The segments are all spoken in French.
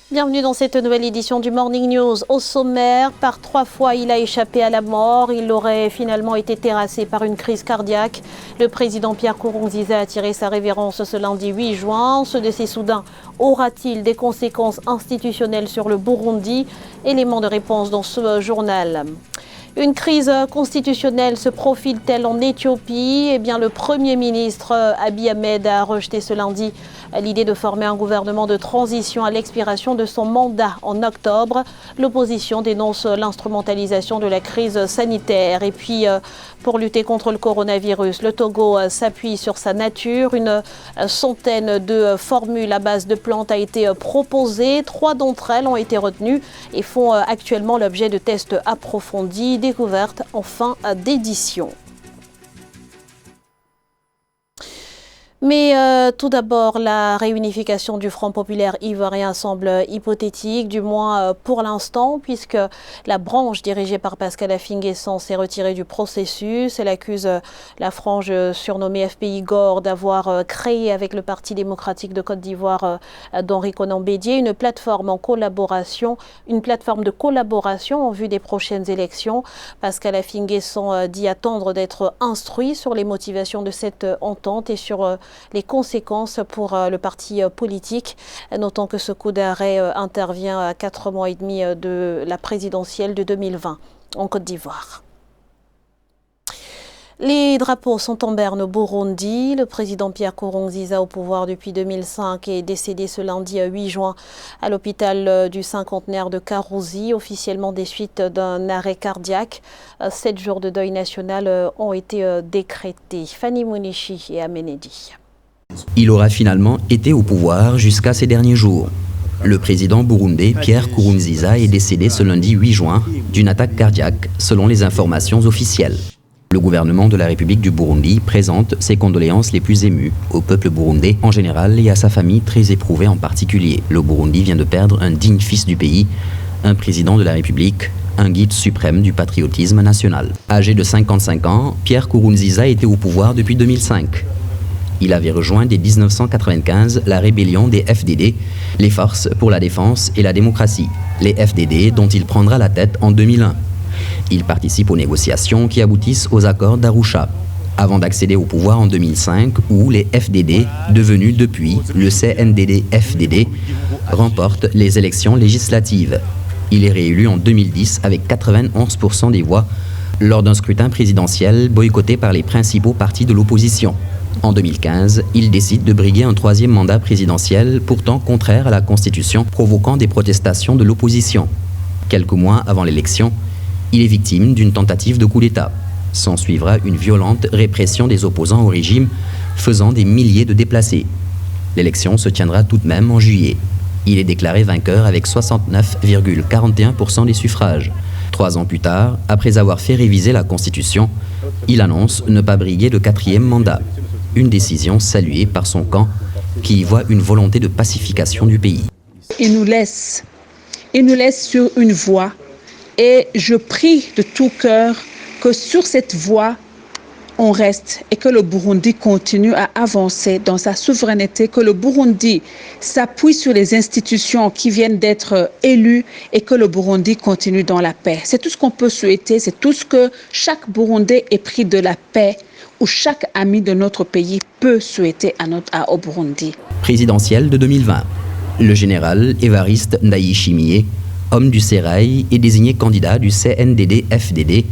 Bienvenue dans cette nouvelle édition du Morning News. Au sommaire, par 3 fois, il a échappé à la mort. Il aurait finalement été terrassé par une crise cardiaque. Le président Pierre Nkurunziza a tiré sa révérence ce lundi 8 juin. Ce décès soudain aura-t-il des conséquences institutionnelles sur le Burundi? Élément de réponse dans ce journal. Une crise constitutionnelle se profile-t-elle en Éthiopie? Eh bien, le Premier ministre Abiy Ahmed a rejeté ce lundi l'idée de former un gouvernement de transition à l'expiration de son mandat en octobre. L'opposition dénonce l'instrumentalisation de la crise sanitaire. Et puis, pour lutter contre le coronavirus, le Togo s'appuie sur sa nature. Une centaine de formules à base de plantes a été proposée. 3 d'entre elles ont été retenues et font actuellement l'objet de tests approfondis, découvertes en fin d'édition. Mais tout d'abord, la réunification du Front populaire ivoirien semble hypothétique, du moins pour l'instant, puisque la branche dirigée par Pascal Affi-N'Guessan s'est retirée du processus. Elle accuse la frange surnommée FPI Gore d'avoir créé avec le Parti démocratique de Côte d'Ivoire d'Henri Konan Bédié une plateforme de collaboration en vue des prochaines élections. Pascal Affi-N'Guessan dit attendre d'être instruit sur les motivations de cette entente et sur les conséquences pour le parti politique, notant que ce coup d'arrêt intervient à 4 mois et demi de la présidentielle de 2020 en Côte d'Ivoire. Les drapeaux sont en berne au Burundi. Le président Pierre Nkurunziza, au pouvoir depuis 2005, est décédé ce lundi 8 juin à l'hôpital du cinquantenaire de Karuzi, officiellement des suites d'un arrêt cardiaque. 7 jours de deuil national ont été décrétés. Fanny Mounichi et Amenedi. Il aura finalement été au pouvoir jusqu'à ces derniers jours. Le président burundais Pierre Nkurunziza est décédé ce lundi 8 juin d'une attaque cardiaque, selon les informations officielles. Le gouvernement de la République du Burundi présente ses condoléances les plus émues au peuple burundais en général et à sa famille très éprouvée en particulier. Le Burundi vient de perdre un digne fils du pays, un président de la République, un guide suprême du patriotisme national. Âgé de 55 ans, Pierre Nkurunziza était au pouvoir depuis 2005. Il avait rejoint dès 1995 la rébellion des FDD, les Forces pour la défense et la démocratie, les FDD dont il prendra la tête en 2001. Il participe aux négociations qui aboutissent aux accords d'Arusha, avant d'accéder au pouvoir en 2005 où les FDD, devenus depuis le CNDD-FDD, remportent les élections législatives. Il est réélu en 2010 avec 91% des voix lors d'un scrutin présidentiel boycotté par les principaux partis de l'opposition. En 2015, il décide de briguer un 3e mandat présidentiel pourtant contraire à la Constitution, provoquant des protestations de l'opposition. Quelques mois avant l'élection, il est victime d'une tentative de coup d'État. S'ensuivra une violente répression des opposants au régime, faisant des milliers de déplacés. L'élection se tiendra tout de même en juillet. Il est déclaré vainqueur avec 69,41% des suffrages. 3 ans plus tard, après avoir fait réviser la Constitution, il annonce ne pas briguer de 4e mandat. Une décision saluée par son camp qui y voit une volonté de pacification du pays. Il nous laisse sur une voie et je prie de tout cœur que sur cette voie, on reste et que le Burundi continue à avancer dans sa souveraineté, que le Burundi s'appuie sur les institutions qui viennent d'être élues et que le Burundi continue dans la paix. C'est tout ce qu'on peut souhaiter, c'est tout ce que chaque Burundais épris de la paix ou chaque ami de notre pays peut souhaiter au Burundi. Présidentielle de 2020. Le général Évariste Ndayishimiye, homme du Sérail, est désigné candidat du CNDD-FDD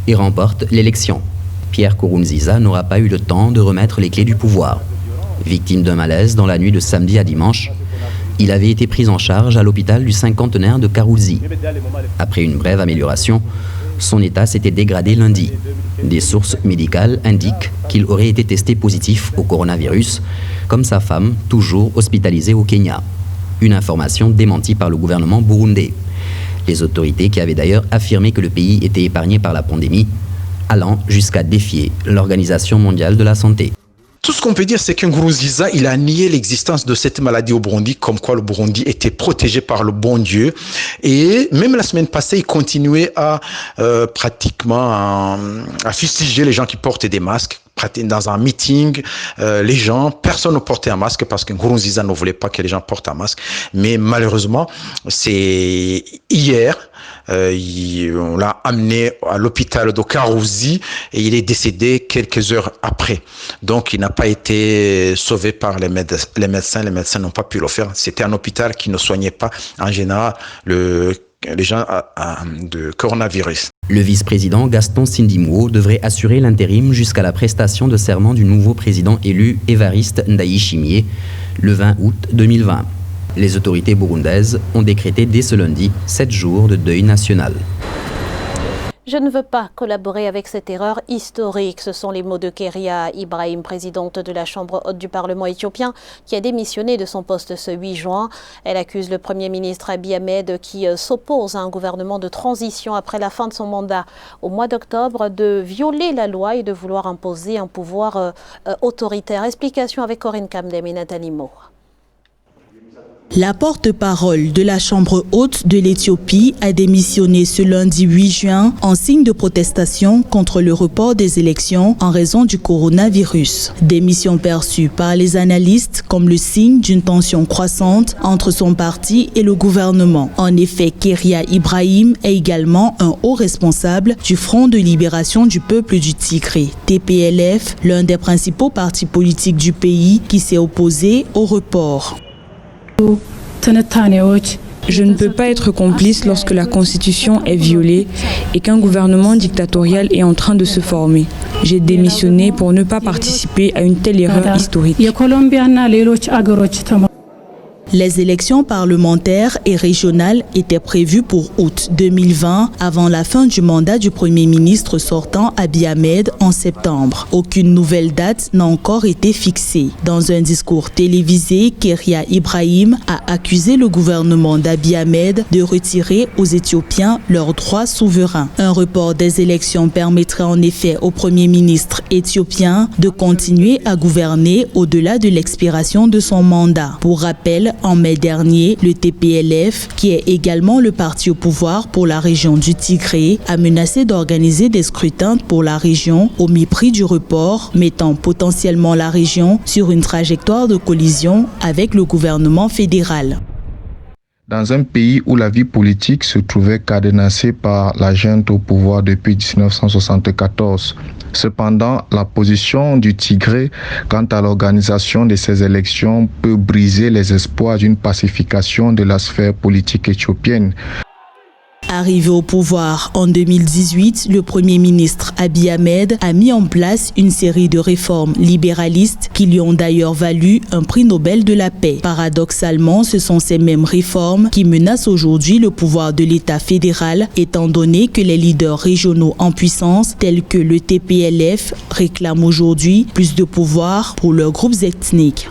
et remporte l'élection. Pierre Nkurunziza n'aura pas eu le temps de remettre les clés du pouvoir. Victime d'un malaise dans la nuit de samedi à dimanche, il avait été pris en charge à l'hôpital du cinquantenaire de Karuzi. Après une brève amélioration, son état s'était dégradé lundi. Des sources médicales indiquent qu'il aurait été testé positif au coronavirus, comme sa femme, toujours hospitalisée au Kenya. Une information démentie par le gouvernement burundais. Les autorités qui avaient d'ailleurs affirmé que le pays était épargné par la pandémie, allant jusqu'à défier l'Organisation mondiale de la santé. Tout ce qu'on peut dire, c'est qu'Nkurunziza, il a nié l'existence de cette maladie au Burundi, comme quoi le Burundi était protégé par le bon Dieu. Et même la semaine passée, il continuait à pratiquement à fustiger les gens qui portent des masques. dans un meeting, personne ne portait un masque parce que Nkurunziza ne voulait pas que les gens portent un masque. Mais malheureusement, c'est hier, on l'a amené à l'hôpital de Karouzi et il est décédé quelques heures après. Donc, il n'a pas été sauvé par les médecins. Les médecins n'ont pas pu le faire. C'était un hôpital qui ne soignait pas en général les gens de coronavirus. Le vice-président Gaston Sindimou devrait assurer l'intérim jusqu'à la prestation de serment du nouveau président élu Évariste Ndayishimiye le 20 août 2020. Les autorités burundaises ont décrété dès ce lundi 7 jours de deuil national. Je ne veux pas collaborer avec cette erreur historique. Ce sont les mots de Keria Ibrahim, présidente de la Chambre haute du Parlement éthiopien, qui a démissionné de son poste ce 8 juin. Elle accuse le Premier ministre Abiy Ahmed, qui s'oppose à un gouvernement de transition après la fin de son mandat au mois d'octobre, de violer la loi et de vouloir imposer un pouvoir autoritaire. Explication avec Corinne Kamdem et Nathalie Mo. La porte-parole de la Chambre haute de l'Éthiopie a démissionné ce lundi 8 juin en signe de protestation contre le report des élections en raison du coronavirus. Démission perçue par les analystes comme le signe d'une tension croissante entre son parti et le gouvernement. En effet, Keria Ibrahim est également un haut responsable du Front de libération du peuple du Tigré, TPLF, l'un des principaux partis politiques du pays qui s'est opposé au report. Je ne peux pas être complice lorsque la Constitution est violée et qu'un gouvernement dictatorial est en train de se former. J'ai démissionné pour ne pas participer à une telle erreur historique. Les élections parlementaires et régionales étaient prévues pour août 2020, avant la fin du mandat du Premier ministre sortant Abiy Ahmed en septembre. Aucune nouvelle date n'a encore été fixée. Dans un discours télévisé, Keria Ibrahim a accusé le gouvernement d'Abiy Ahmed de retirer aux Éthiopiens leurs droits souverains. Un report des élections permettrait en effet au Premier ministre éthiopien de continuer à gouverner au-delà de l'expiration de son mandat. Pour rappel, en mai dernier, le TPLF, qui est également le parti au pouvoir pour la région du Tigré, a menacé d'organiser des scrutins pour la région au mépris du report, mettant potentiellement la région sur une trajectoire de collision avec le gouvernement fédéral. Dans un pays où la vie politique se trouvait cadenassée par la junte au pouvoir depuis 1974, cependant, la position du Tigré quant à l'organisation de ces élections peut briser les espoirs d'une pacification de la sphère politique éthiopienne. Arrivé au pouvoir en 2018, le Premier ministre Abiy Ahmed a mis en place une série de réformes libéralistes qui lui ont d'ailleurs valu un prix Nobel de la paix. Paradoxalement, ce sont ces mêmes réformes qui menacent aujourd'hui le pouvoir de l'État fédéral, étant donné que les leaders régionaux en puissance, tels que le TPLF, réclament aujourd'hui plus de pouvoir pour leurs groupes ethniques.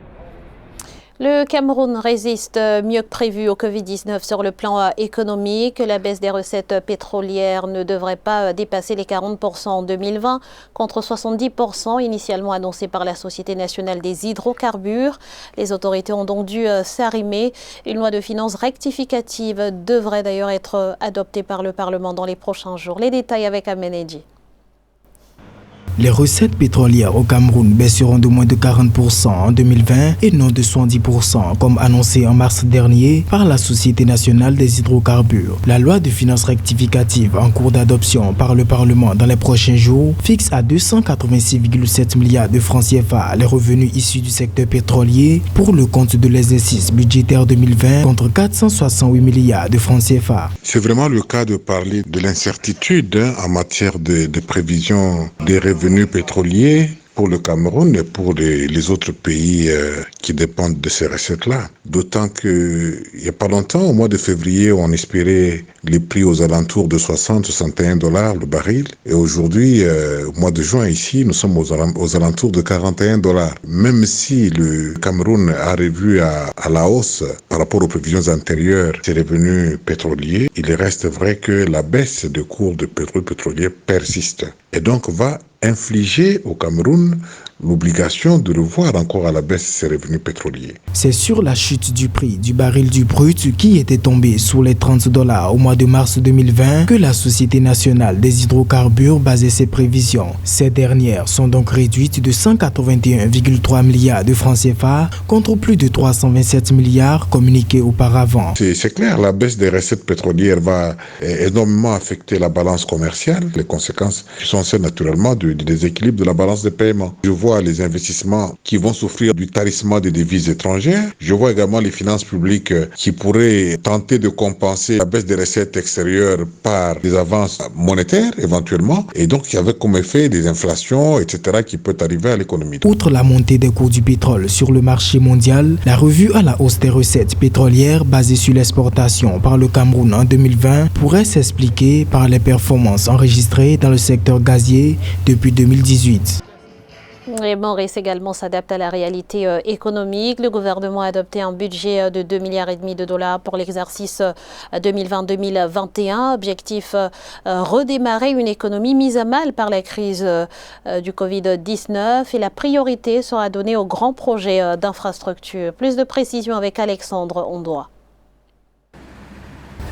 Le Cameroun résiste mieux que prévu au Covid-19 sur le plan économique. La baisse des recettes pétrolières ne devrait pas dépasser les 40% en 2020 contre 70% initialement annoncés par la Société nationale des hydrocarbures. Les autorités ont donc dû s'arrimer. Une loi de finances rectificative devrait d'ailleurs être adoptée par le Parlement dans les prochains jours. Les détails avec Amenedji. Les recettes pétrolières au Cameroun baisseront de moins de 40% en 2020 et non de 70% comme annoncé en mars dernier par la Société nationale des hydrocarbures. La loi de finances rectificative en cours d'adoption par le Parlement dans les prochains jours fixe à 286,7 milliards de francs CFA les revenus issus du secteur pétrolier pour le compte de l'exercice budgétaire 2020 contre 468 milliards de francs CFA. C'est vraiment le cas de parler de l'incertitude en matière de prévision des revenus pétroliers pour le Cameroun et pour les autres pays qui dépendent de ces recettes-là. D'autant qu'il n'y a pas longtemps, au mois de février, on espérait les prix aux alentours de 60-61 $ le baril. Et aujourd'hui, au mois de juin, ici, nous sommes aux alentours de 41 $. Même si le Cameroun a revu à la hausse par rapport aux prévisions antérieures ses revenus pétroliers, il reste vrai que la baisse des cours de pétrole pétrolier persiste. Et donc va infliger au Cameroun l'obligation de revoir encore à la baisse ses revenus pétroliers. C'est sur la chute du prix du baril du brut qui était tombé sous les $30 au mois de mars 2020 que la Société nationale des hydrocarbures basait ses prévisions. Ces dernières sont donc réduites de 181,3 milliards de francs CFA contre plus de 327 milliards communiqués auparavant. C'est clair, la baisse des recettes pétrolières va énormément affecter la balance commerciale. Les conséquences sont celles naturellement du déséquilibre de la balance des paiements. Je vois les investissements qui vont souffrir du tarissement des devises étrangères. Je vois également les finances publiques qui pourraient tenter de compenser la baisse des recettes extérieures par des avances monétaires éventuellement. Et donc il y avait comme effet des inflations, etc. qui peut arriver à l'économie. Outre la montée des cours du pétrole sur le marché mondial, la revue à la hausse des recettes pétrolières basée sur l'exportation par le Cameroun en 2020 pourrait s'expliquer par les performances enregistrées dans le secteur gazier depuis 2018. Et Maurice également s'adapte à la réalité économique. Le gouvernement a adopté un budget de 2,5 milliards de dollars pour l'exercice 2020-2021. Objectif, redémarrer une économie mise à mal par la crise du Covid-19 et la priorité sera donnée aux grands projets d'infrastructure. Plus de précisions avec Alexandre Ondoa.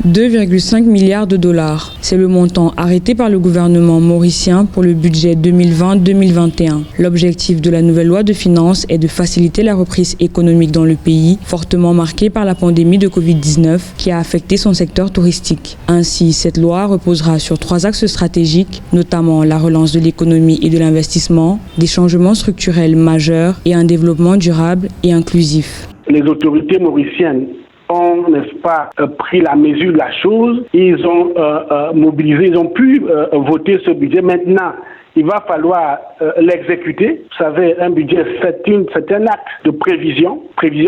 2,5 milliards de dollars. C'est le montant arrêté par le gouvernement mauricien pour le budget 2020-2021. L'objectif de la nouvelle loi de finances est de faciliter la reprise économique dans le pays, fortement marquée par la pandémie de Covid-19 qui a affecté son secteur touristique. Ainsi, cette loi reposera sur 3 axes stratégiques, notamment la relance de l'économie et de l'investissement, des changements structurels majeurs et un développement durable et inclusif. Les autorités mauriciennes ont, n'est-ce pas, pris la mesure de la chose. Ils ont mobilisé, ils ont pu voter ce budget. Maintenant, il va falloir l'exécuter. Vous savez, un budget, c'est un acte de prévision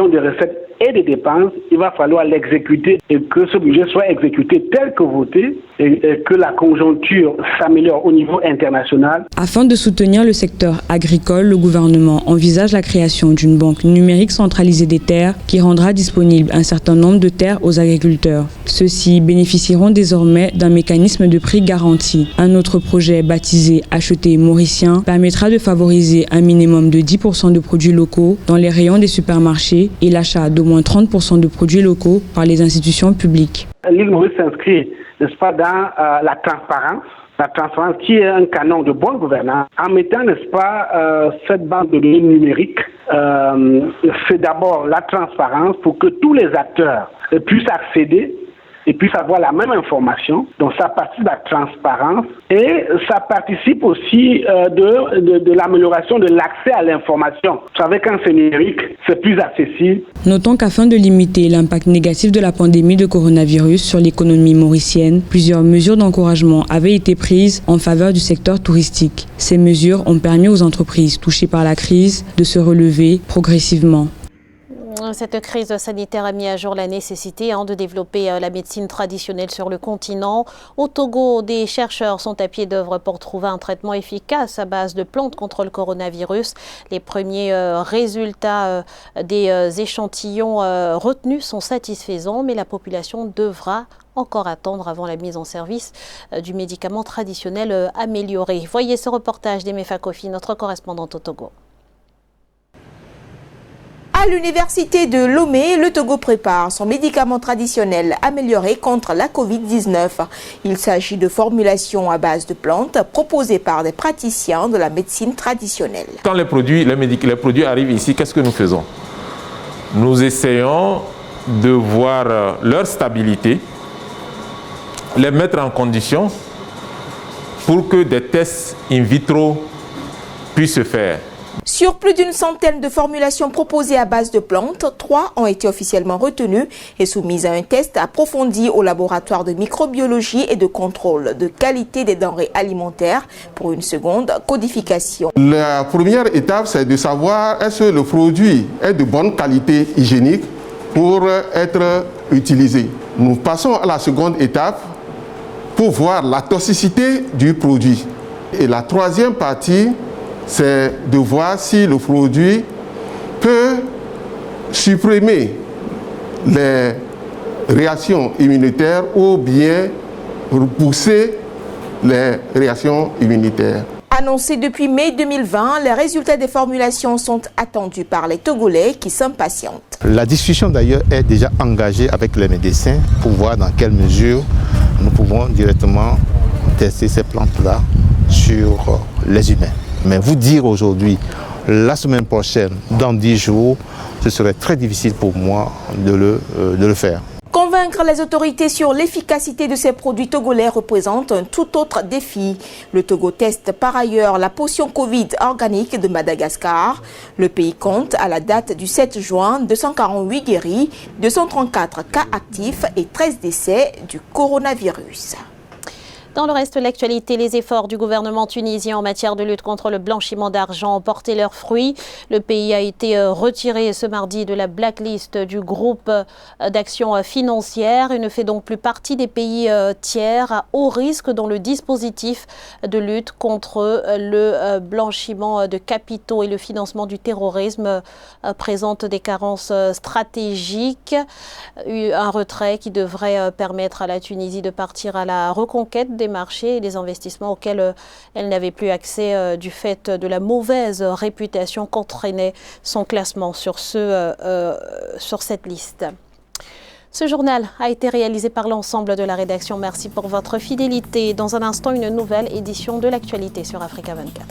des recettes et des dépenses. Il va falloir l'exécuter et que ce budget soit exécuté tel que voté et que la conjoncture s'améliore au niveau international. Afin de soutenir le secteur agricole, le gouvernement envisage la création d'une banque numérique centralisée des terres qui rendra disponible un certain nombre de terres aux agriculteurs. Ceux-ci bénéficieront désormais d'un mécanisme de prix garanti. Un autre projet baptisé Acheter mauricien permettra de favoriser un minimum de 10% de produits locaux dans les rayons des supermarchés et l'achat d'au moins 30% de produits locaux par les institutions publiques. L'île Maurice s'inscrit, n'est-ce pas, dans la transparence qui est un canon de bonne gouvernance, en mettant, n'est-ce pas, cette banque de données numérique, c'est d'abord la transparence pour que tous les acteurs puissent accéder et puissent avoir la même information. Donc ça participe de la transparence et ça participe aussi de l'amélioration de l'accès à l'information. Vous savez, quand c'est numérique, c'est plus accessible. Notons qu'afin de limiter l'impact négatif de la pandémie de coronavirus sur l'économie mauricienne, plusieurs mesures d'encouragement avaient été prises en faveur du secteur touristique. Ces mesures ont permis aux entreprises touchées par la crise de se relever progressivement. Cette crise sanitaire a mis à jour la nécessité de développer la médecine traditionnelle sur le continent. Au Togo, des chercheurs sont à pied d'œuvre pour trouver un traitement efficace à base de plantes contre le coronavirus. Les premiers résultats des échantillons retenus sont satisfaisants, mais la population devra encore attendre avant la mise en service du médicament traditionnel amélioré. Voyez ce reportage d'Emefa Kofi, notre correspondante au Togo. À l'université de Lomé, le Togo prépare son médicament traditionnel amélioré contre la Covid-19. Il s'agit de formulations à base de plantes proposées par des praticiens de la médecine traditionnelle. Quand les produits arrivent ici, qu'est-ce que nous faisons? Nous essayons de voir leur stabilité, les mettre en condition pour que des tests in vitro puissent se faire. Sur plus d'une centaine de formulations proposées à base de plantes, 3 ont été officiellement retenues et soumises à un test approfondi au laboratoire de microbiologie et de contrôle de qualité des denrées alimentaires pour une seconde codification. La première étape, c'est de savoir est-ce que le produit est de bonne qualité hygiénique pour être utilisé. Nous passons à la seconde étape pour voir la toxicité du produit. Et la troisième partie, c'est de voir si le produit peut supprimer les réactions immunitaires ou bien repousser les réactions immunitaires. Annoncés depuis mai 2020, les résultats des formulations sont attendus par les Togolais qui s'impatientent. La discussion d'ailleurs est déjà engagée avec les médecins pour voir dans quelle mesure nous pouvons directement tester ces plantes-là sur les humains. Mais vous dire aujourd'hui, la semaine prochaine, dans 10 jours, ce serait très difficile pour moi de le faire. Convaincre les autorités sur l'efficacité de ces produits togolais représente un tout autre défi. Le Togo teste par ailleurs la potion Covid organique de Madagascar. Le pays compte à la date du 7 juin 248 guéris, 234 cas actifs et 13 décès du coronavirus. Dans le reste de l'actualité, les efforts du gouvernement tunisien en matière de lutte contre le blanchiment d'argent ont porté leurs fruits. Le pays a été retiré ce mardi de la blacklist du groupe d'action financière et ne fait donc plus partie des pays tiers à haut risque dans le dispositif de lutte contre le blanchiment de capitaux et le financement du terrorisme présente des carences stratégiques. Un retrait qui devrait permettre à la Tunisie de partir à la reconquête des marchés et des investissements auxquels elle n'avait plus accès du fait de la mauvaise réputation qu'entraînait son classement sur cette liste. Ce journal a été réalisé par l'ensemble de la rédaction. Merci pour votre fidélité. Dans un instant, une nouvelle édition de l'actualité sur Africa 24.